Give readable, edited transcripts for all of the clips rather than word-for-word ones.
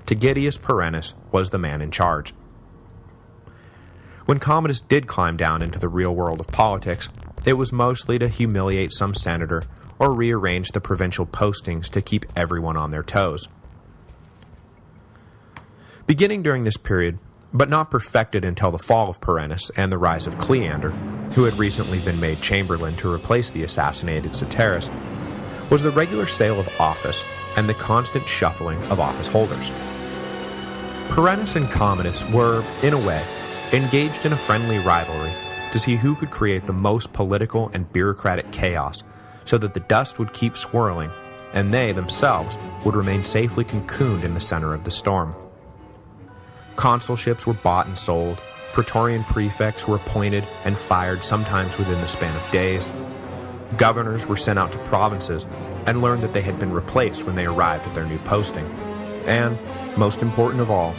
Tigidius Perennis was the man in charge. When Commodus did climb down into the real world of politics, it was mostly to humiliate some senator or rearrange the provincial postings to keep everyone on their toes. Beginning during this period, but not perfected until the fall of Perennis and the rise of Cleander, who had recently been made chamberlain to replace the assassinated Satyrus, was the regular sale of office and the constant shuffling of office holders. Perennis and Commodus were, in a way, engaged in a friendly rivalry to see who could create the most political and bureaucratic chaos so that the dust would keep swirling and they themselves would remain safely cocooned in the center of the storm. Consulships were bought and sold, praetorian prefects were appointed and fired sometimes within the span of days, governors were sent out to provinces and learned that they had been replaced when they arrived at their new posting, and, most important of all,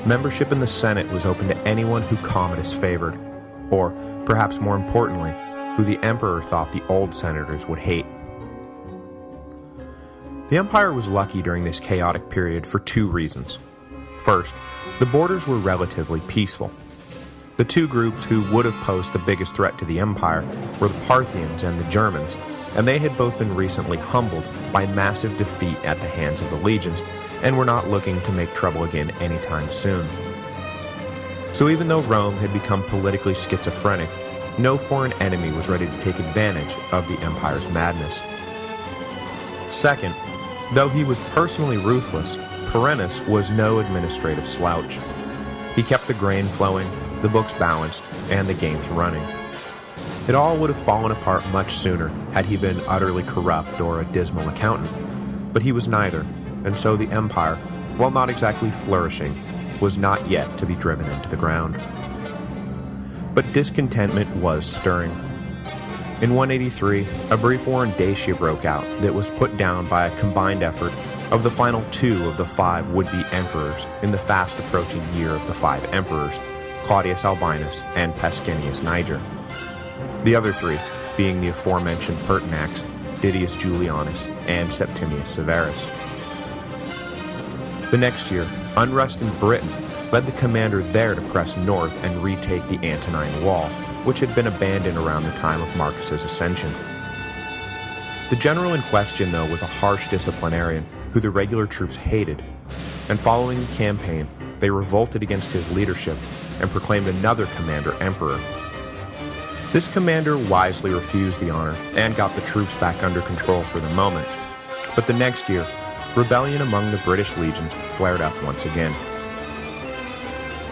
membership in the Senate was open to anyone who Commodus favored, or, perhaps more importantly, who the emperor thought the old senators would hate. The empire was lucky during this chaotic period for two reasons. First, the borders were relatively peaceful. The two groups who would have posed the biggest threat to the empire were the Parthians and the Germans, and they had both been recently humbled by massive defeat at the hands of the legions, and were not looking to make trouble again anytime soon. So even though Rome had become politically schizophrenic, no foreign enemy was ready to take advantage of the empire's madness. Second, though he was personally ruthless, Perennis was no administrative slouch. He kept the grain flowing, the books balanced, and the games running. It all would have fallen apart much sooner had he been utterly corrupt or a dismal accountant, but he was neither, and so the empire, while not exactly flourishing, was not yet to be driven into the ground. But discontentment was stirring. In 183, a brief war in Dacia broke out that was put down by a combined effort of the final two of the five would-be emperors in the fast-approaching year of the five emperors, Claudius Albinus and Pasquinius Niger. The other three being the aforementioned Pertinax, Didius Julianus, and Septimius Severus. The next year, unrest in Britain led the commander there to press north and retake the Antonine Wall, which had been abandoned around the time of Marcus's ascension. The general in question, though, was a harsh disciplinarian who the regular troops hated, and following the campaign, they revolted against his leadership and proclaimed another commander emperor. This commander wisely refused the honor and got the troops back under control for the moment, but the next year, rebellion among the British legions flared up once again.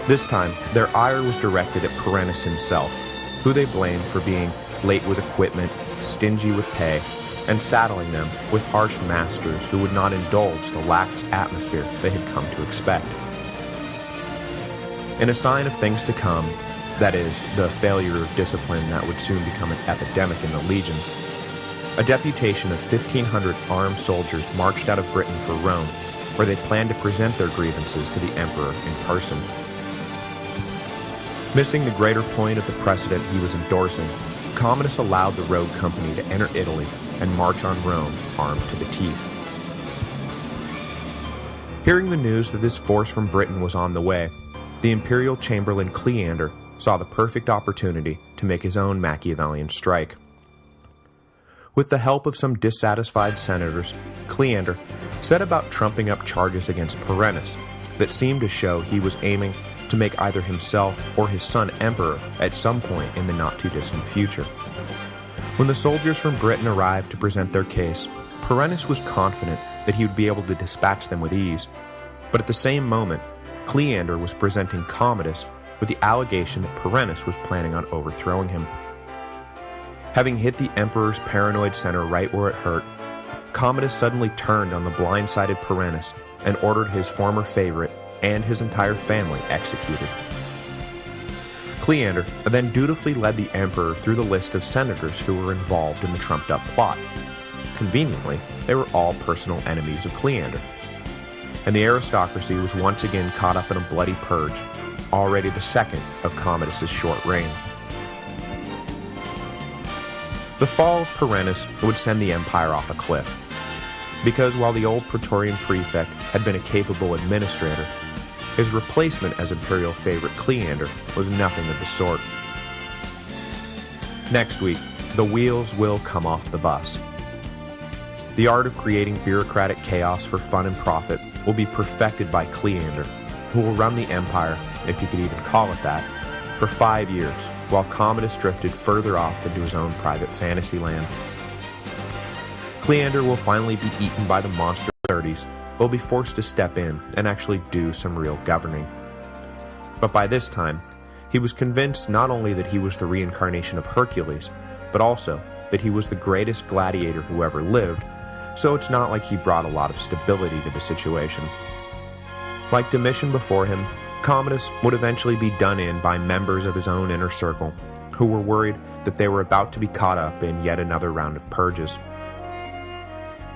This time, their ire was directed at Perennis himself, who they blamed for being late with equipment, stingy with pay, and saddling them with harsh masters who would not indulge the lax atmosphere they had come to expect. In a sign of things to come, that is, the failure of discipline that would soon become an epidemic in the legions, a deputation of 1,500 armed soldiers marched out of Britain for Rome, where they planned to present their grievances to the emperor in person. Missing the greater point of the precedent he was endorsing, Commodus allowed the rogue company to enter Italy and march on Rome armed to the teeth. Hearing the news that this force from Britain was on the way, the imperial chamberlain Cleander saw the perfect opportunity to make his own Machiavellian strike. With the help of some dissatisfied senators, Cleander set about trumping up charges against Perennis that seemed to show he was aiming to make either himself or his son emperor at some point in the not-too-distant future. When the soldiers from Britain arrived to present their case, Perennis was confident that he would be able to dispatch them with ease, but at the same moment, Cleander was presenting Commodus with the allegation that Perennis was planning on overthrowing him. Having hit the emperor's paranoid center right where it hurt, Commodus suddenly turned on the blindsided Perennis and ordered his former favorite and his entire family executed. Cleander then dutifully led the emperor through the list of senators who were involved in the trumped-up plot. Conveniently, they were all personal enemies of Cleander, and the aristocracy was once again caught up in a bloody purge, already the second of Commodus's short reign. The fall of Perennis would send the empire off a cliff, because while the old Praetorian prefect had been a capable administrator, his replacement as imperial favorite Cleander was nothing of the sort. Next week, the wheels will come off the bus. The art of creating bureaucratic chaos for fun and profit will be perfected by Cleander, who will run the Empire, if you could even call it that, for 5 years, while Commodus drifted further off into his own private fantasy land. Cleander will finally be eaten by the monster 30s, but will be forced to step in and actually do some real governing. But by this time, he was convinced not only that he was the reincarnation of Hercules, but also that he was the greatest gladiator who ever lived, so it's not like he brought a lot of stability to the situation. Like Domitian before him, Commodus would eventually be done in by members of his own inner circle, who were worried that they were about to be caught up in yet another round of purges.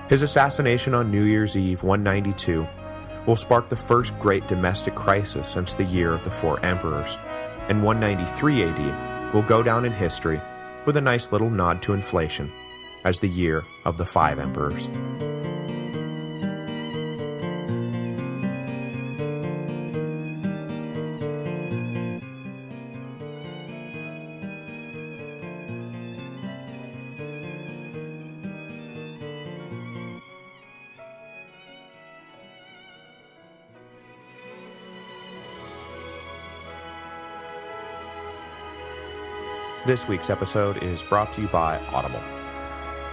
His assassination on New Year's Eve 192 will spark the first great domestic crisis since the year of the 4 emperors, and 193 AD will go down in history with a nice little nod to inflation as the year of the 5 emperors. This week's episode is brought to you by Audible.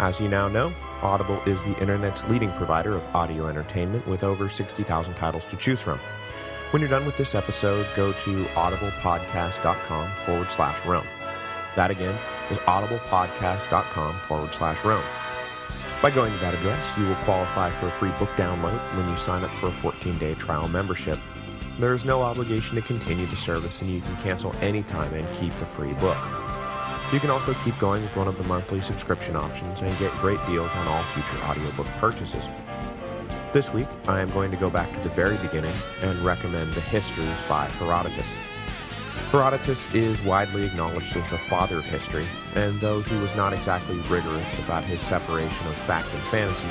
As you now know, Audible is the internet's leading provider of audio entertainment with over 60,000 titles to choose from. When you're done with this episode, go to audiblepodcast.com/Rome. That again is audiblepodcast.com/Rome. By going to that address, you will qualify for a free book download when you sign up for a 14-day trial membership. There is no obligation to continue the service, and you can cancel anytime and keep the free book. You can also keep going with one of the monthly subscription options and get great deals on all future audiobook purchases. This week, I am going to go back to the very beginning and recommend The Histories by Herodotus. Herodotus is widely acknowledged as the father of history, and though he was not exactly rigorous about his separation of fact and fantasy,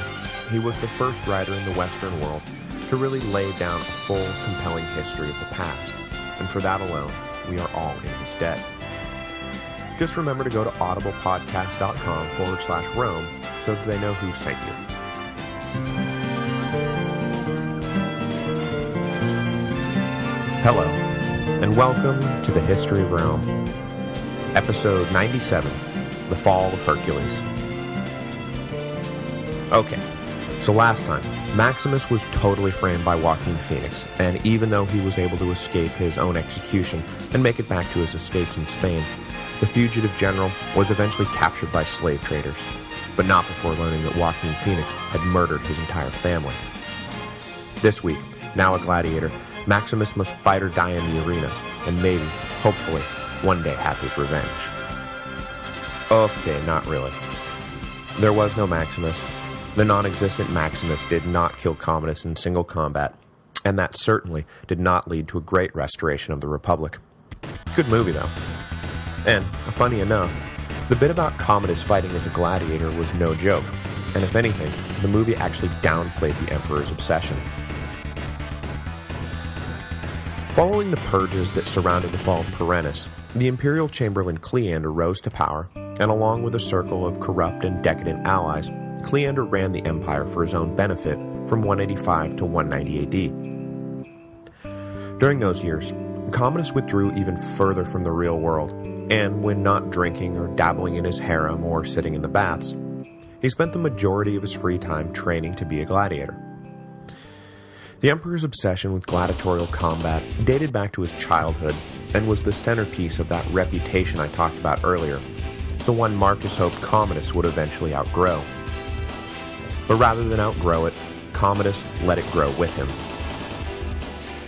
he was the first writer in the Western world to really lay down a full, compelling history of the past, and for that alone, we are all in his debt. Just remember to go to audiblepodcast.com/Rome so that they know who sent you. Hello, and welcome to the History of Rome, Episode 97, The Fall of Hercules. Okay, so last time, Maximus was totally framed by Joaquin Phoenix, and even though he was able to escape his own execution and make it back to his estates in Spain, the fugitive general was eventually captured by slave traders, but not before learning that Joaquin Phoenix had murdered his entire family. This week, now a gladiator, Maximus must fight or die in the arena, and maybe, hopefully, one day have his revenge. Okay, not really. There was no Maximus. The non-existent Maximus did not kill Commodus in single combat, and that certainly did not lead to a great restoration of the Republic. Good movie, though. And, funny enough, the bit about Commodus fighting as a gladiator was no joke, and if anything, the movie actually downplayed the Emperor's obsession. Following the purges that surrounded the fall of Perennis, the Imperial Chamberlain Cleander rose to power, and along with a circle of corrupt and decadent allies, Cleander ran the empire for his own benefit from 185 to 190 AD. During those years, Commodus withdrew even further from the real world, and when not drinking or dabbling in his harem or sitting in the baths, he spent the majority of his free time training to be a gladiator. The Emperor's obsession with gladiatorial combat dated back to his childhood and was the centerpiece of that reputation I talked about earlier, the one Marcus hoped Commodus would eventually outgrow. But rather than outgrow it, Commodus let it grow with him.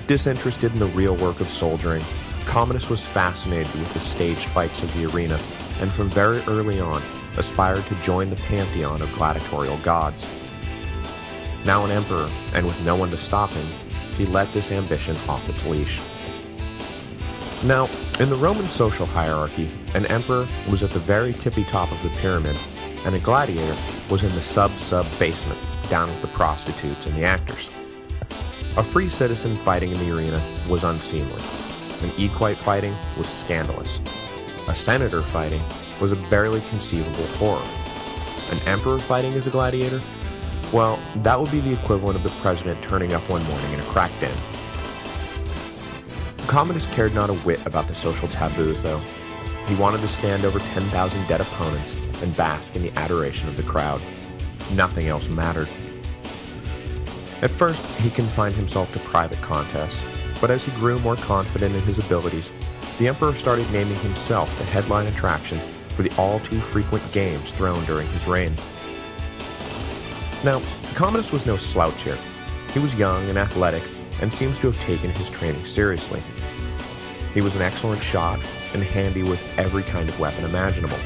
Disinterested in the real work of soldiering, Commodus was fascinated with the staged fights of the arena, and from very early on, aspired to join the pantheon of gladiatorial gods. Now an emperor, and with no one to stop him, he let this ambition off its leash. Now, in the Roman social hierarchy, an emperor was at the very tippy top of the pyramid, and a gladiator was in the sub-basement, down with the prostitutes and the actors. A free citizen fighting in the arena was unseemly. An equite fighting was scandalous. A senator fighting was a barely conceivable horror. An emperor fighting as a gladiator? Well, that would be the equivalent of the president turning up one morning in a crack den. Commodus cared not a whit about the social taboos, though. He wanted to stand over 10,000 dead opponents and bask in the adoration of the crowd. Nothing else mattered. At first, he confined himself to private contests, but as he grew more confident in his abilities, the emperor started naming himself the headline attraction for the all-too-frequent games thrown during his reign. Now, Commodus was no slouch here. He was young and athletic, and seems to have taken his training seriously. He was an excellent shot and handy with every kind of weapon imaginable.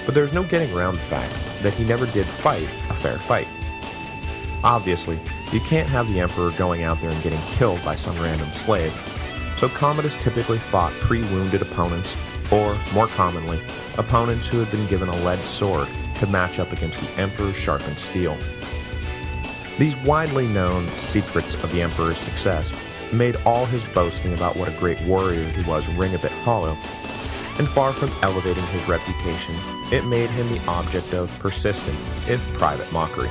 But there's no getting around the fact that he never did fight a fair fight. Obviously, you can't have the emperor going out there and getting killed by some random slave, so Commodus typically fought pre-wounded opponents, or, more commonly, opponents who had been given a lead sword to match up against the emperor's sharpened steel. These widely known secrets of the emperor's success made all his boasting about what a great warrior he was ring a bit hollow, and far from elevating his reputation, it made him the object of persistent, if private, mockery.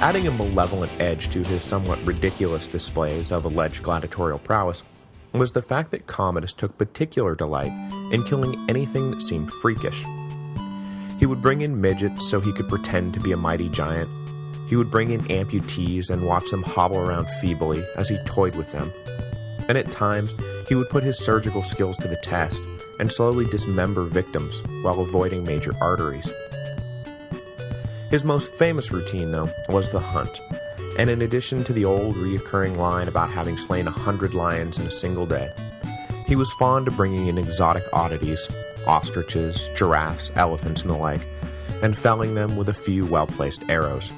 Adding a malevolent edge to his somewhat ridiculous displays of alleged gladiatorial prowess was the fact that Commodus took particular delight in killing anything that seemed freakish. He would bring in midgets so he could pretend to be a mighty giant. He would bring in amputees and watch them hobble around feebly as he toyed with them. And at times, he would put his surgical skills to the test and slowly dismember victims while avoiding major arteries. His most famous routine, though, was the hunt, and in addition to the old reoccurring line about having slain 100 lions in a single day, he was fond of bringing in exotic oddities, ostriches, giraffes, elephants, and the like, and felling them with a few well-placed arrows.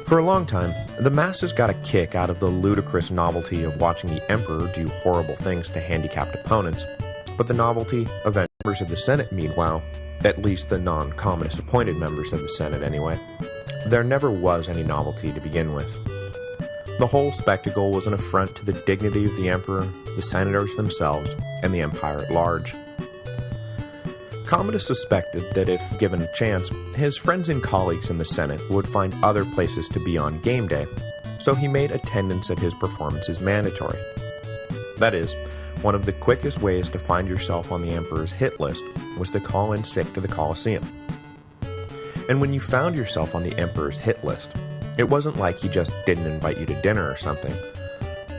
For a long time, the masses got a kick out of the ludicrous novelty of watching the emperor do horrible things to handicapped opponents, but the novelty of members of the Senate, meanwhile, at least the non-Commodus appointed members of the Senate anyway, there never was any novelty to begin with. The whole spectacle was an affront to the dignity of the emperor, the senators themselves, and the empire at large. Commodus suspected that if given a chance, his friends and colleagues in the Senate would find other places to be on game day, so he made attendance at his performances mandatory. That is, one of the quickest ways to find yourself on the emperor's hit list was to call in sick to the Colosseum. And when you found yourself on the emperor's hit list, it wasn't like he just didn't invite you to dinner or something.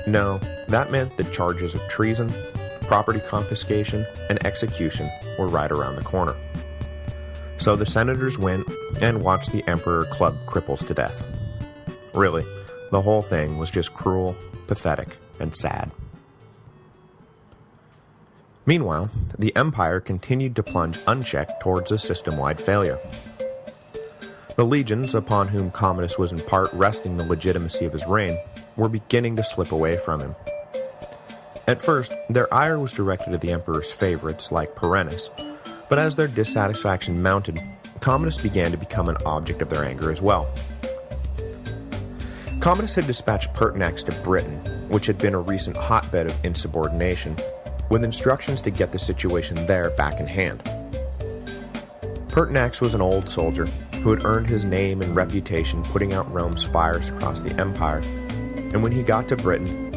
No, that meant the charges of treason, property confiscation, and execution were right around the corner. So the senators went and watched the emperor club cripples to death. Really, the whole thing was just cruel, pathetic, and sad. Meanwhile, the empire continued to plunge unchecked towards a system-wide failure. The legions, upon whom Commodus was in part resting the legitimacy of his reign, were beginning to slip away from him. At first, their ire was directed at the emperor's favorites, like Perennis, but as their dissatisfaction mounted, Commodus began to become an object of their anger as well. Commodus had dispatched Pertinax to Britain, which had been a recent hotbed of insubordination, with instructions to get the situation there back in hand. Pertinax was an old soldier who had earned his name and reputation putting out Rome's fires across the empire, and when he got to Britain,